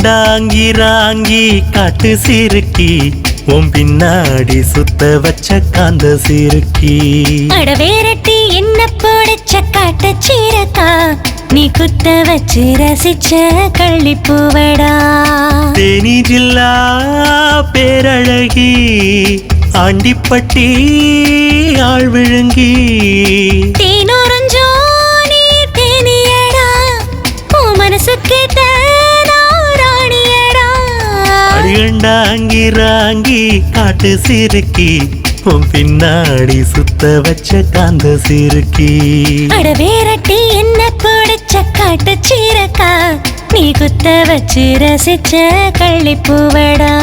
கண்டாங்கிராங்கி காட்டு சிறுக்கி உன் பின்னாடி சுத்த வச்ச காந்த சிறுக்கி. அடவேரட்டி என்ன போடச்ச காட்ட சீரக்கா நீ குத்த வச்சு ரசிச்ச கள்ளிப்பூவடா. தேனி ஜில்லா பேரழகி ஆண்டிப்பட்டி ஆள் விழுங்கி. தேனோரஞ்சோ நீ தேனியடா உன் மனசுக்கு ராணியடா. அடிகண்டாங்கிராங்கி காட்டு சிறுக்கி உன் பின்னாடி சுத்த வச்ச காந்த சிறுக்கி. அடவேரட்டி என்ன போடச்ச காட்டு சீரக்கா நீ குத்த வச்சு ரசிச்ச கள்ளிப்பூவடா.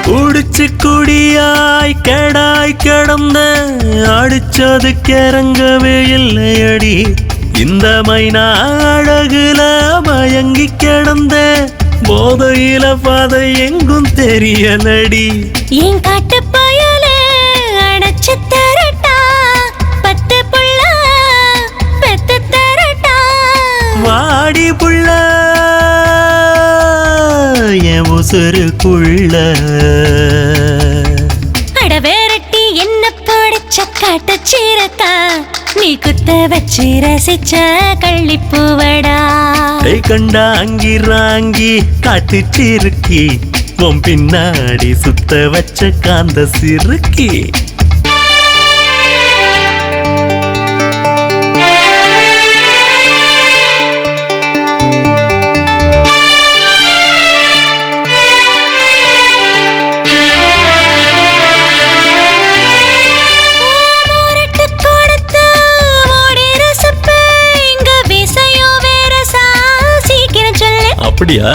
குடிச்சு குடியாய் கெடாய் கிடந்த அடிச்சது கிறங்கவே இல்லையடி. இந்த மைனா அழகுல மயங்கி கிடந்த போதையில பாதை எங்கும் தெரியலடி. என் காட்டு பயல அடைச்சு தரட்டா பத்து புள்ள பெத்து தரட்டா. வாடி புள்ள என் உசுருக்குள்ள. அடவேரட்டி என்ன போடச்ச காட்டு சீரக்கா நீ குத்த வச்சு ரசிச்ச கள்ளிப்பூவடா. கண்டாங்கிராங்கி காட்டு சிறுக்கி உன் பின்னாடி சுத்த வச்ச காந்த சிறுக்கி. அப்படியா?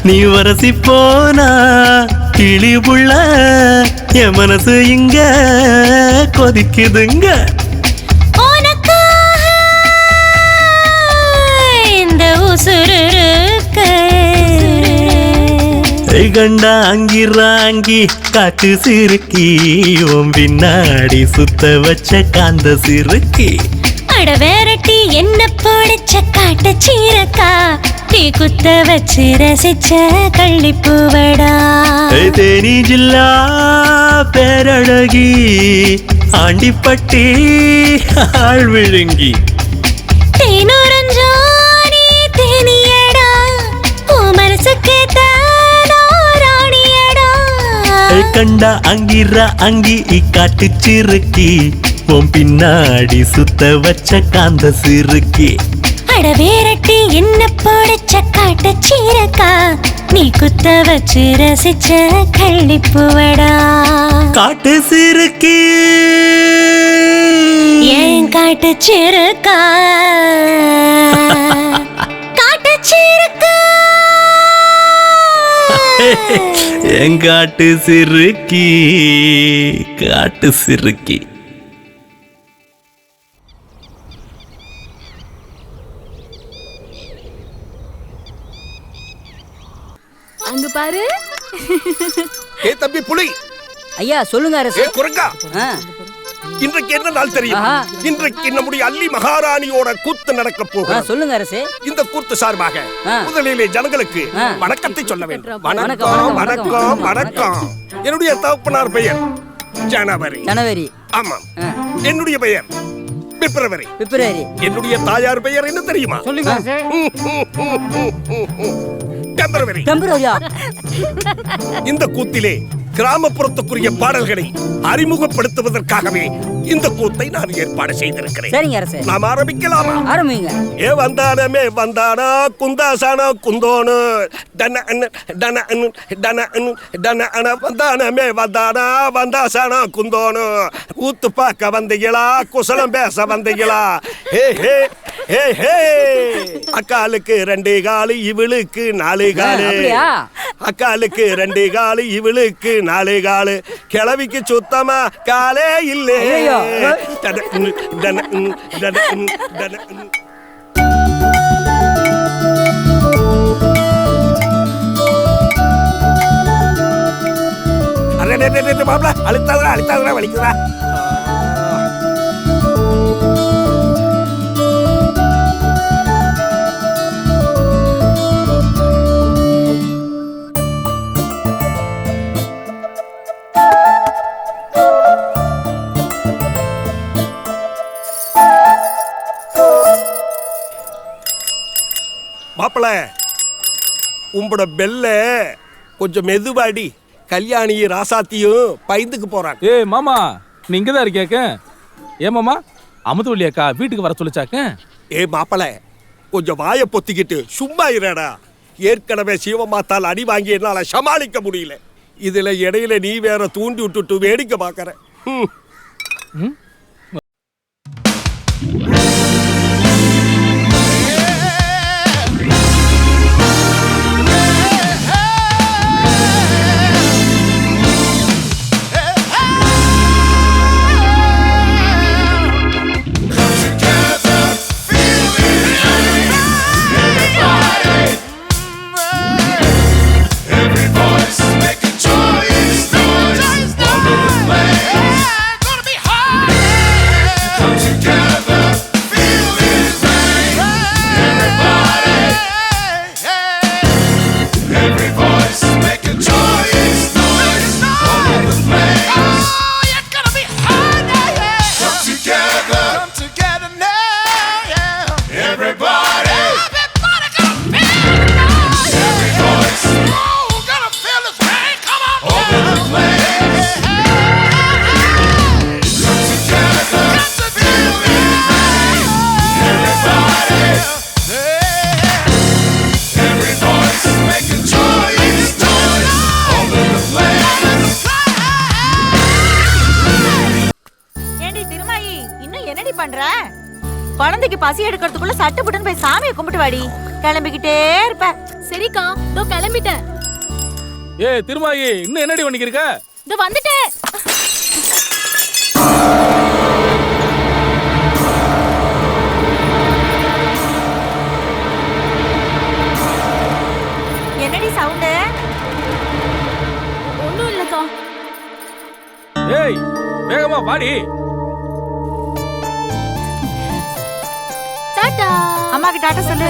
நீ வரசி போனா கிளி புள்ள என் மனசு இங்க கொதிக்குதுங்க. இந்த உசுரு கண்டாங்கிராங்கி காட்டு சிறுக்கி உன் பின்னாடி சுத்த வச்ச காந்த சிறுக்கி. அடவேரட்டி என்ன போடச்ச காட்ட சீரக்கா நீ குத்த வச்சு ரசிச்ச கள்ளிப்பூவடா. தேனி ஜில்லா பேரழகி ஆண்டிப்பட்டி ஆள் விழுங்கி. தேனோரஞ்சோ நீ தேனியடா உன் மனசுக்கு கண்டா அங்கிரா அங்கி காட்டு சிறுக்கி உன் பின்னாடி சுத்த வச்ச காந்த சிறுக்கி. அடவேரட்டி என்ன போடச்ச காட்ட சீரக்கா நீ குத்த வச்சு ரசிச்ச கள்ளிப்பூவடா. காட்டு சிறுக்கி ஏன் காட்டு சிறுக்கா காட்டு சிறுக்கா எங்காட்டு சிறுக்கி காட்டு சிறுக்கி. அங்க பாரு. ஏ தம்பி புலி. ஐயா சொல்லுங்க அரசே. ஏ குரங்கா. இன்றைக்கு என்ன நாள் தெரியுமா? இன்றைக்கு நம்முடைய அள்ளி மகாராணியோட கூத்து நடக்க போகுது. சொல்லுங்க அரசே. இந்த கூத்து சார்பாக முதலிலே ஜனங்களுக்கு வணக்கத்தை சொல்ல வேண்டும். வணக்கம் வணக்கம் வணக்கம். என்னுடைய தகப்பனார் பெயர் ஜனவரி. ஜனவரி. ஆமாம். என்னுடைய பெயர் பிப்ரவரி. பிப்ரவரி. என்னுடைய தாயார் பெயர் என்ன தெரியுமா? சொல்லுங்க. பிப்ரவரி. பிப்ரவரியா? இந்த கூத்திலே கிராமப்புறத்துக்குரிய பாடல்களை அறிமுகப்படுத்துவதற்காகவே இந்த கூத்தை நான் ஏற்பாடு செய்திருக்கிறேன். சரிங்க அரசே. நாம் ஆரம்பிக்கலாமா? ஆரம்பிங்க. ஏ வந்தானமே வந்தானா குந்தாசானா குந்தோனு டன டன டன டன வந்தானமே வந்தானா வந்தாசானா குந்தோனு கூத்து பார்க்க வந்தீங்களா குசலம் பேச வந்தீங்களா? ஹே ஹே ஹே ஹே அக்காளுக்கு 2 காலு இவளுக்கு 4 காலு அப்படியா? அக்காளுக்கு 2 காலு இவளுக்கு 4 காலு கிழவிக்கு சுத்தமா காலே இல்லே ஐயையோ. மாப்பிள அழுத்தாதுரா வலிக்குதா மாப்பிள உங்களோட பெல்ல கொஞ்சம் மெதுவாடி கல்யாணியும் ராசாத்தியும் பயந்துக்கு போறாங்க. ஏய் மாமா நீ இங்க தான் இருக்கியாக்க? ஏ மாமா அமுதவள்ளி அக்கா வீட்டுக்கு வர சொல்லிச்சாக்க? ஏ மாப்பிள கொஞ்சம் வாயை பொத்திக்கிட்டு சும்மா இருடா. ஏற்கனவே சிவமாத்தால் அடி வாங்கி என்னால சமாளிக்க முடியல. இதுல இடையில நீ வேற தூண்டி விட்டுட்டு வேடிக்கை பார்க்கற. குழந்தைக்கு பசி எடுக்கிறதுக்குள்ள சட்டு புட்டுன்னு போய் சாமியை கும்பிட்டு வாடி. கிளம்பிக்கிட்டே இருப்ப. சரிக்கா இதோ கிளம்பிட்டேன். ஏய் திருமாயி இன்னும் என்னடி பண்ணிக்கிருக்க? இதோ வந்துட்டேன். என்னடி சவுண்டு? ஒண்ணும் இல்லக்கா. ஏய் வேகமா வாடி. டாடா. அம்மாக்கு டாட்டா சொல்லு.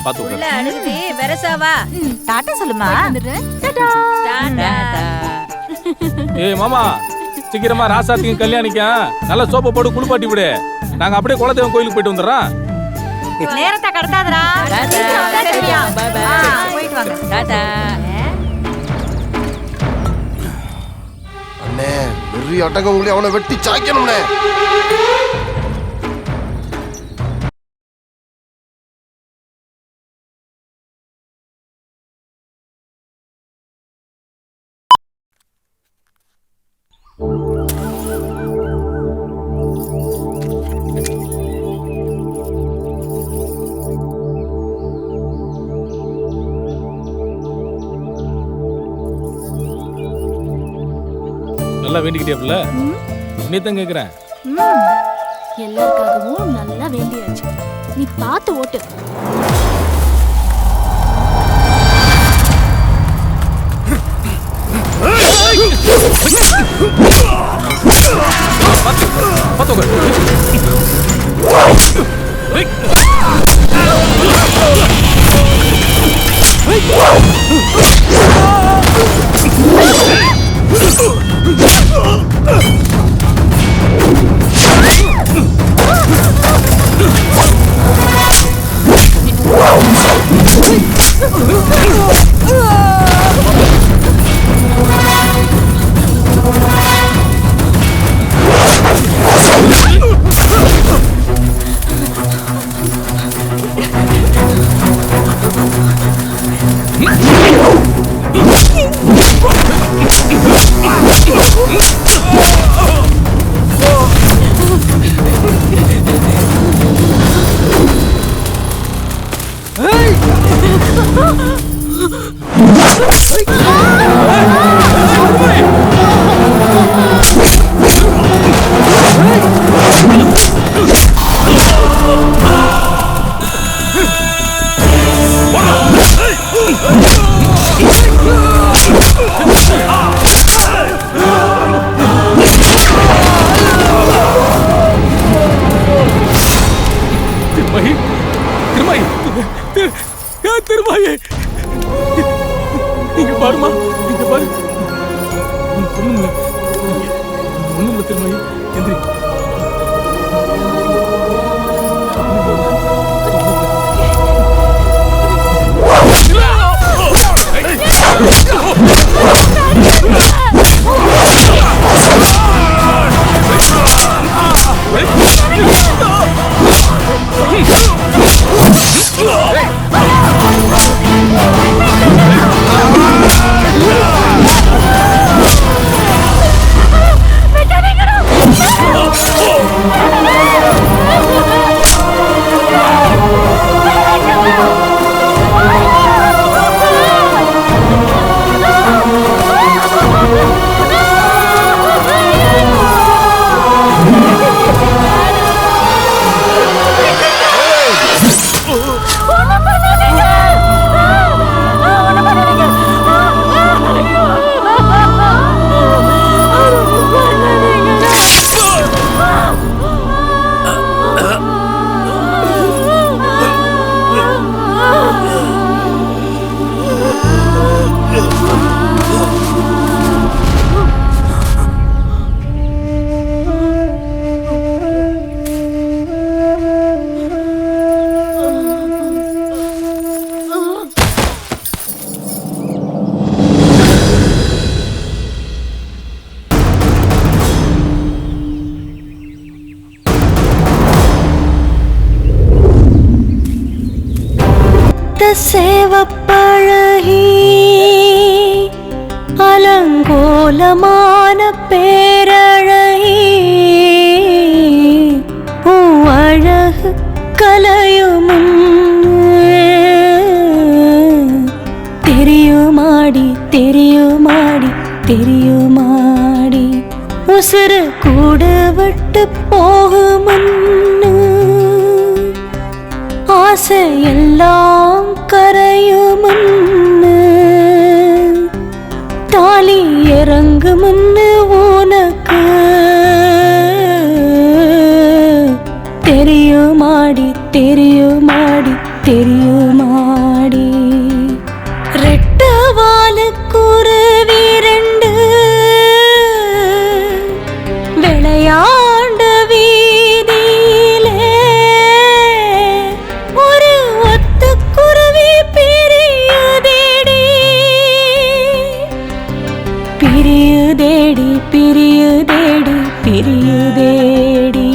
பாத்து உள்ள அழுது வெரசாவா. டாட்டா சொல்லுமா. டாடா. டாடா. ஏய் மாமா சீக்கிரமா ராசாத்தியும் கல்யாணிக்கும் நல்ல சோப்பு போட்டு குளிப்பாட்டி விடு. நாங்க அப்படியே குலதெய்வம் கோயிலுக்கு போயிட்டு வந்துடுறோம். நேரத்தை கடத்தாதடா. சரியா? Bye bye. போயிட்டு வாங்க. டாடா. அண்ணே பெரிய அட்டகம் உங்களை அவனை வெட்டி சாய்க்கணும்னே. நல்லா வேண்டிக்கிட்டே நீ தான் கேக்குறேன். எல்லாருக்காகவும் நல்லா வேண்டியாச்சு. நீ பார்த்து ஓட்டு. Hey! பாருமா இங்க பாரு ஒண்ணுங்க ஒண்ணுங்க திரும்ப எந்திரி சேவப்பழகி அலங்கோலமான பேரழகி அழகு கலையும் தெரியுமாடி தெரியுமாடி தெரியுமாடி உசுறு கூடு விட்டு போகும் ஆசையெல்லாம் கரையும் தாலி இறங்கும் உனக்கு தெரியுமாடி தெரியுமாடி தெரியுமாடி ரெட்டவாலுக்குருவி ரெண்டு விளையாண்ட வீதியிலே ஒரு ஒத்த குருவி பிரியுதேடி பிரியுதேடி பிரியுதேடி பிரியுதேடி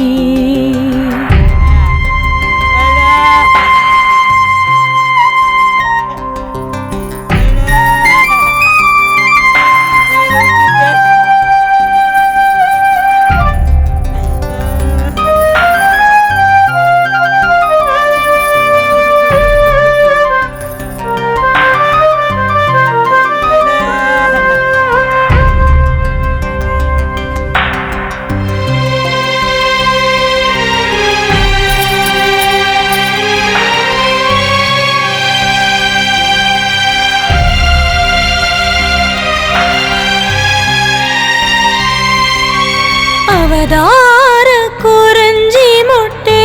அவதார குறிஞ்சி முட்டே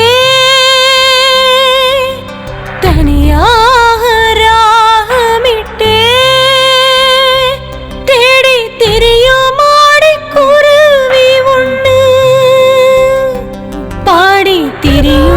தனியாக ராகமிட்டே தேடி திரியுமாடி குருவி ஒண்ணு பாடி திரியும்